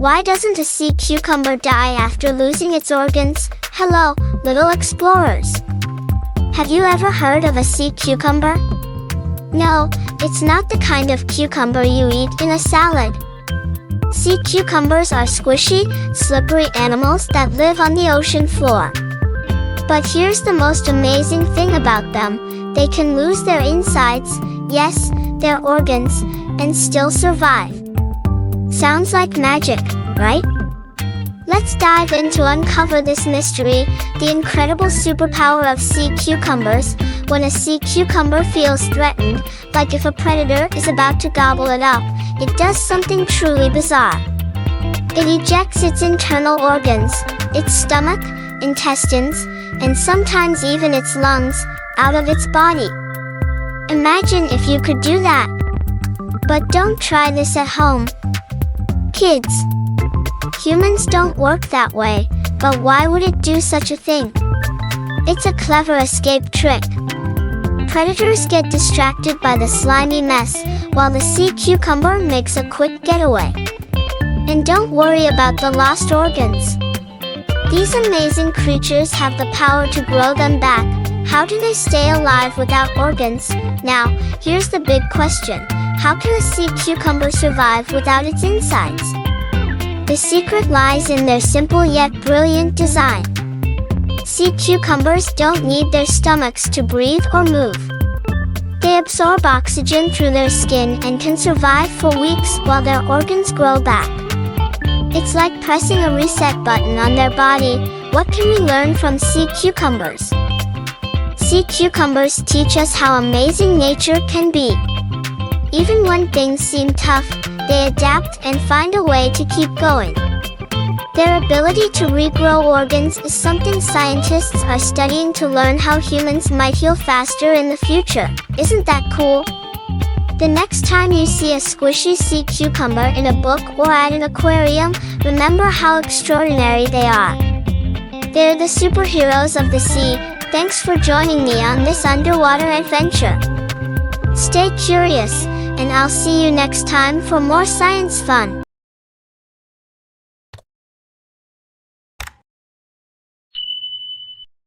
Why doesn't a sea cucumber die after losing its organs? Hello, little explorers. Have you ever heard of a sea cucumber? No, it's not the kind of cucumber you eat in a salad. Sea cucumbers are squishy, slippery animals that live on the ocean floor. But here's the most amazing thing about them. They can lose their insides, yes, their organs, and still survive. Sounds like magic, right? Let's dive in to uncover this mystery, the incredible superpower of sea cucumbers. When a sea cucumber feels threatened, like if a predator is about to gobble it up, it does something truly bizarre. It ejects its internal organs, its stomach, intestines, and sometimes even its lungs, out of its body. Imagine if you could do that. But don't try this at home. Kids. Humans don't work that way, but why would it do such a thing? It's a clever escape trick. Predators get distracted by the slimy mess, while the sea cucumber makes a quick getaway. And don't worry about the lost organs. These amazing creatures have the power to grow them back. How do they stay alive without organs? Now, here's the big question. How can a sea cucumber survive without its insides? The secret lies in their simple yet brilliant design. Sea cucumbers don't need their stomachs to breathe or move. They absorb oxygen through their skin and can survive for weeks while their organs grow back. It's like pressing a reset button on their body. What can we learn from sea cucumbers? Sea cucumbers teach us how amazing nature can be. Even when things seem tough, they adapt and find a way to keep going. Their ability to regrow organs is something scientists are studying to learn how humans might heal faster in the future. Isn't that cool? The next time you see a squishy sea cucumber in a book or at an aquarium, remember how extraordinary they are. They're the superheroes of the sea. Thanks for joining me on this underwater adventure. Stay curious, and I'll see you next time for more science fun.